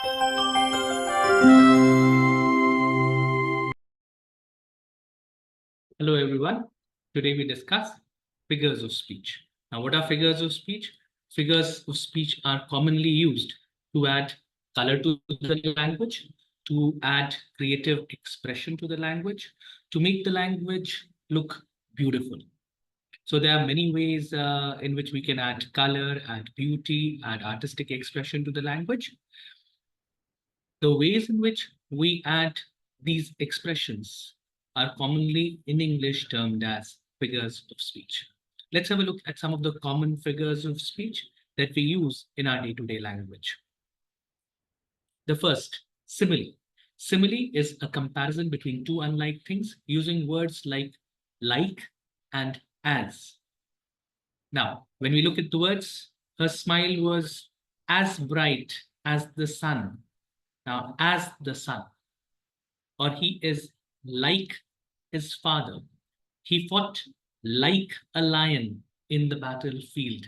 Hello everyone. Today we discuss figures of speech. Now, what are figures of speech? Figures of speech are commonly used to add color to the language, to add creative expression to the language, to make the language look beautiful. So there are many ways in which we can add color, add beauty, add artistic expression to the language. The ways in which we add these expressions are commonly in English termed as figures of speech. Let's have a look at some of the common figures of speech that we use in our day-to-day language. The first, simile. Simile is a comparison between two unlike things using words like and as. Now, when we look at the words, her smile was as bright as the sun. Now, as the sun, or he is like his father. He fought like a lion in the battlefield.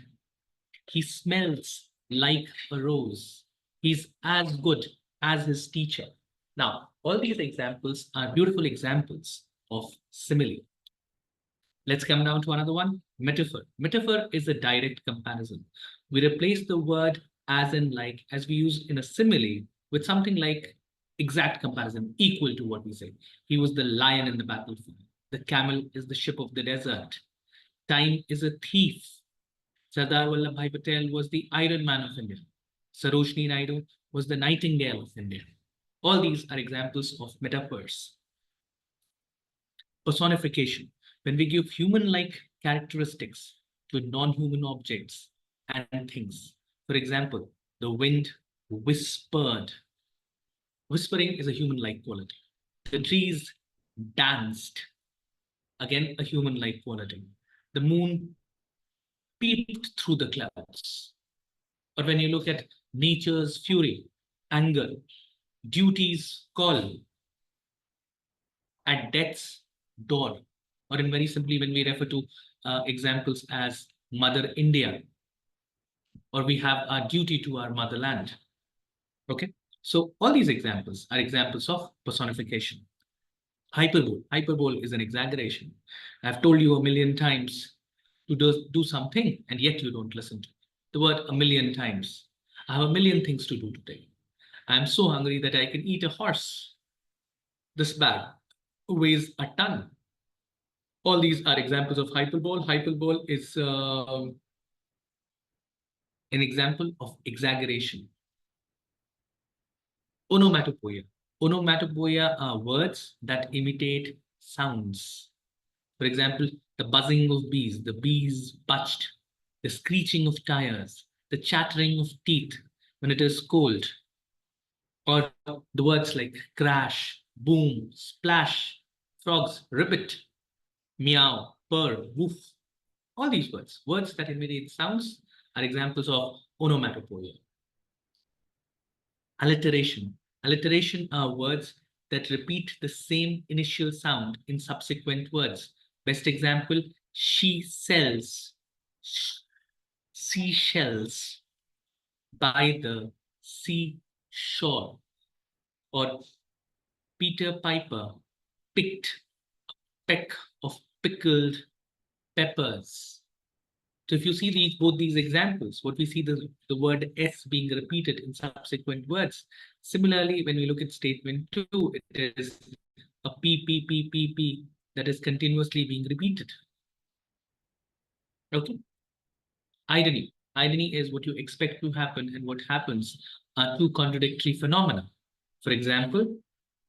He smells like a rose. He's as good as his teacher. Now, all these examples are beautiful examples of simile. Let's come down to another one, metaphor. Metaphor is a direct comparison. We replace the word as in like, as we use in a simile, with something like exact comparison, equal to what we say. He was the lion in the battlefield. The camel is the ship of the desert. Time is a thief. Sardar Vallabhbhai Patel was the Iron Man of India. Sarojini Naidu was the Nightingale of India. All these are examples of metaphors. Personification. When we give human-like characteristics to non-human objects and things. For example, the wind whispered. Whispering is a human-like quality. The trees danced. Again, a human-like quality. The moon peeped through the clouds. Or when you look at nature's fury, anger, duty's call, at death's door, or in very simply when we refer to examples as Mother India, or we have our duty to our motherland. Okay, so all these examples are examples of personification. Hyperbole. Hyperbole is an exaggeration. I've told you a million times to do something, and yet you don't listen to it. The word a million times. I have a million things to do today. I'm so hungry that I can eat a horse. This bag weighs a ton. All these are examples of hyperbole. Hyperbole is an example of exaggeration. Onomatopoeia. Onomatopoeia are words that imitate sounds. For example, the buzzing of bees, the bees butched, the screeching of tires, the chattering of teeth when it is cold, or the words like crash, boom, splash, frogs, ribbit, meow, purr, woof. All these words that imitate sounds, are examples of onomatopoeia. Alliteration. Alliteration are words that repeat the same initial sound in subsequent words. Best example, she sells seashells by the seashore. Or Peter Piper picked a peck of pickled peppers. So if you see both these examples, what we see the word S being repeated in subsequent words. Similarly, when we look at statement 2, it is a P that is continuously being repeated. Okay. Irony. Irony is what you expect to happen and what happens are two contradictory phenomena. For example,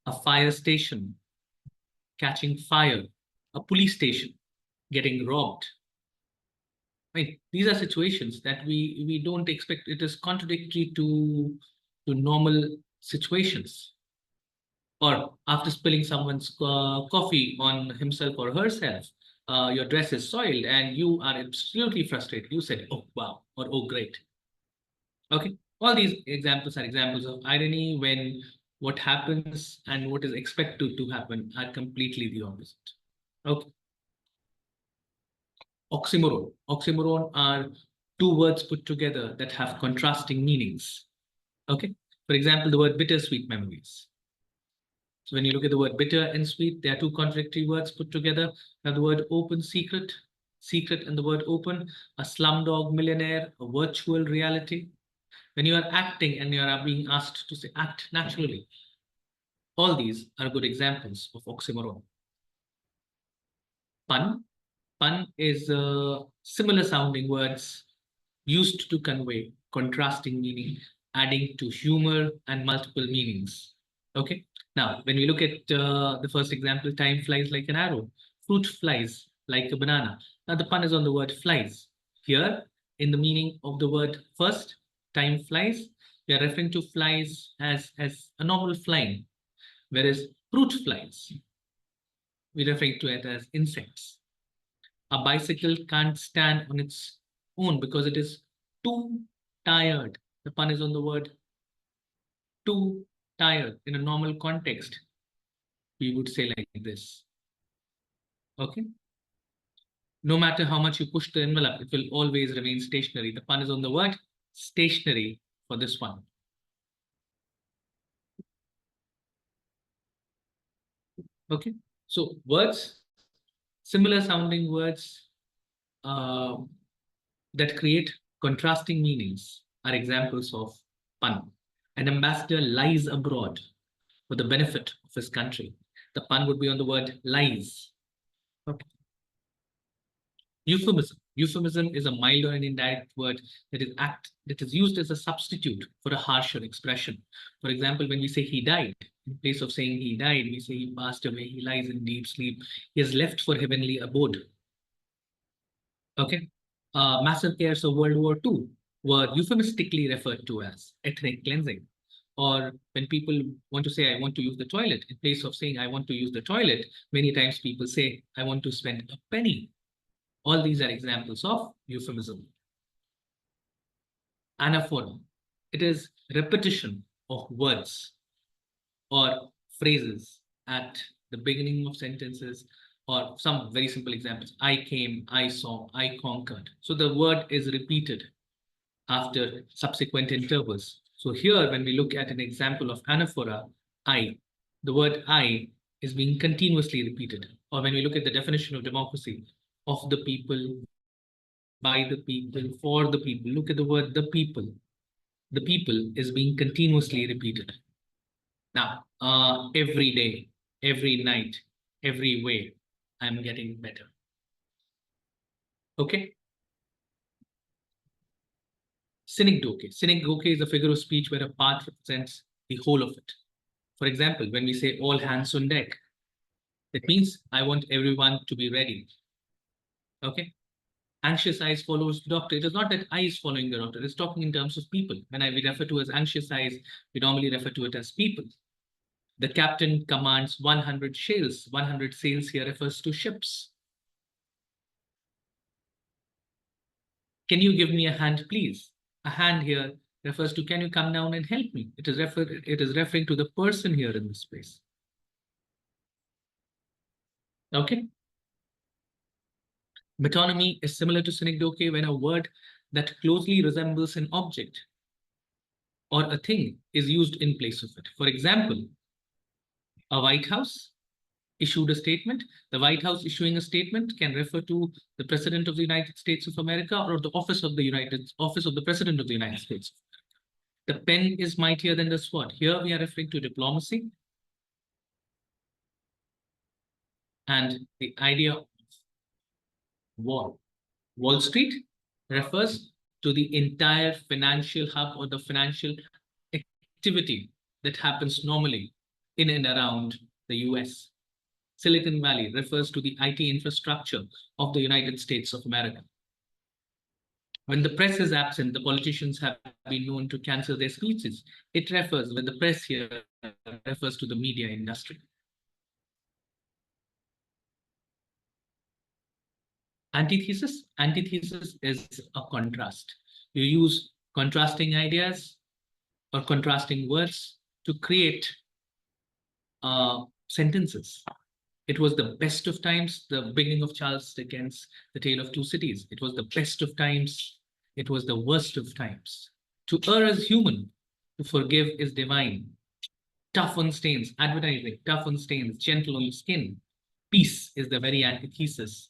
a fire station catching fire, a police station getting robbed. Right. These are situations that we don't expect. It is contradictory to normal situations. Or after spilling someone's coffee on himself or herself, your dress is soiled and you are absolutely frustrated. You said, oh, wow, or oh, great. Okay. All these examples are examples of irony when what happens and what is expected to happen are completely the opposite. Okay. Oxymoron. Oxymoron are two words put together that have contrasting meanings. Okay. For example, the word bittersweet memories. So when you look at the word bitter and sweet, there are two contradictory words put together. Now the word open secret, secret and the word open, a slumdog millionaire, a virtual reality. When you are acting and you are being asked to say act naturally, all these are good examples of oxymoron. Pun. Pun is similar sounding words used to convey contrasting meaning, adding to humor and multiple meanings. Okay. Now, when we look at the first example, time flies like an arrow, fruit flies like a banana. Now, the pun is on the word flies. Here, in the meaning of the word first, time flies, we are referring to flies as a normal flying, whereas fruit flies, we're referring to it as insects. A bicycle can't stand on its own because it is too tired. The pun is on the word too tired. In a normal context, we would say like this. Okay. No matter how much you push the envelope, it will always remain stationary. The pun is on the word stationary for this one. Okay. So words, similar sounding words that create contrasting meanings are examples of pun. An ambassador lies abroad for the benefit of his country. The pun would be on the word lies. Okay. Euphemism. Euphemism is a mild or an indirect word that is used as a substitute for a harsher expression. For example, when we say he died, in place of saying he died, we say he passed away, he lies in deep sleep, he has left for heavenly abode. Okay. Massacres of World War II were euphemistically referred to as ethnic cleansing. Or when people want to say, I want to use the toilet, in place of saying, I want to use the toilet, many times people say, I want to spend a penny. All these are examples of euphemism. Anaphora. It is repetition of words or phrases at the beginning of sentences, or some very simple examples. I came, I saw, I conquered. So the word is repeated after subsequent intervals. So here, when we look at an example of anaphora, the word I is being continuously repeated. Or when we look at the definition of democracy, of the people, by the people, for the people, look at the word the people. The people is being continuously repeated. Now, every day, every night, every way, I'm getting better. Okay. Synecdoche. Synecdoche is a figure of speech where a part represents the whole of it. For example, when we say all hands on deck, that means I want everyone to be ready. Okay. Anxious eyes follows the doctor. It is not that I is following the doctor. It's talking in terms of people. When we refer to as anxious eyes, we normally refer to it as people. The captain commands 100 sails. 100 sails here refers to ships. Can you give me a hand, please? A hand here refers to, can you come down and help me? It is referring to the person here in this space. Okay. Metonymy is similar to synecdoche when a word that closely resembles an object or a thing is used in place of it. For example, a White House issued a statement. The White House issuing a statement can refer to the President of the United States of America or the office of the President of the United States. The pen is mightier than the sword. Here we are referring to diplomacy and the idea of war. Wall Street refers to the entire financial hub or the financial activity that happens normally in and around the US. Silicon Valley refers to the IT infrastructure of the United States of America. When the press is absent, the politicians have been known to cancel their speeches. It refers, when the press here refers to the media industry. Antithesis. Antithesis is a contrast. You use contrasting ideas or contrasting words to create sentences. It was the best of times, the beginning of Charles Dickens' The Tale of Two Cities. It was the best of times. It was the worst of times. To err is human. To forgive is divine. Tough on stains, advertising, tough on stains, gentle on skin. Peace is the very antithesis.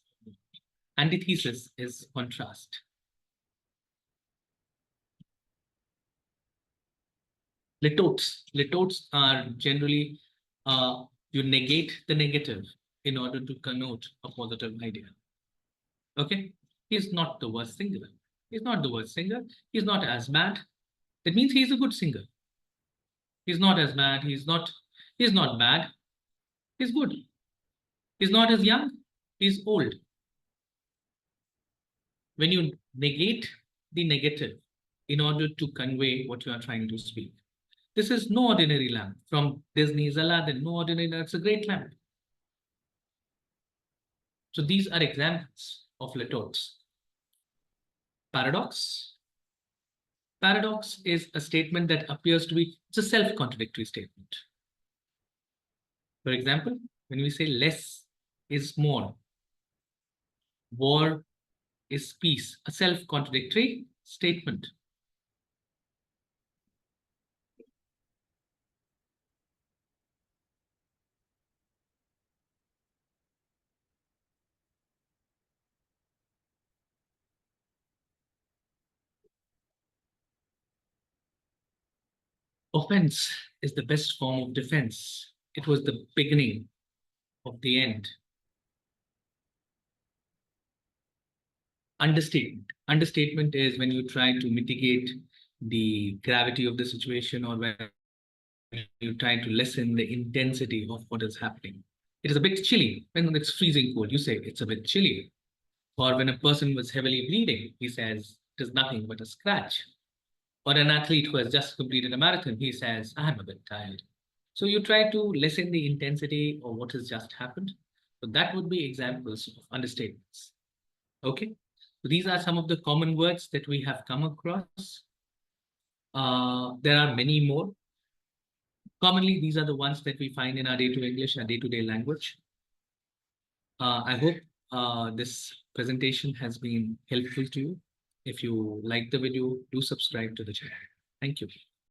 Antithesis is contrast. Litotes. Litotes are generally, you negate the negative in order to connote a positive idea. Okay? He's not the worst singer. He's not the worst singer. He's not as bad. That means he's a good singer. He's not as bad. He's not bad. He's good. He's not as young. He's old. When you negate the negative in order to convey what you are trying to speak. This is no ordinary lamp from Disney's Aladdin. No ordinary, that's a great lamp. So these are examples of litotes. Paradox. Paradox is a statement that appears to be, it's a self-contradictory statement. For example, when we say less is more, war is peace, a self-contradictory statement. Offense is the best form of defense. It was the beginning of the end. Understatement. Understatement is when you try to mitigate the gravity of the situation, or when you try to lessen the intensity of what is happening. It is a bit chilly. When it's freezing cold, you say it's a bit chilly. Or when a person was heavily bleeding, he says it is nothing but a scratch. Or an athlete who has just completed a marathon, he says, I'm a bit tired. So you try to lessen the intensity of what has just happened. So that would be examples of understatements. Okay. So these are some of the common words that we have come across. There are many more. Commonly, these are the ones that we find in our day-to-day English, our day-to-day language. I hope this presentation has been helpful to you. If you like the video, do subscribe to the channel. Thank you.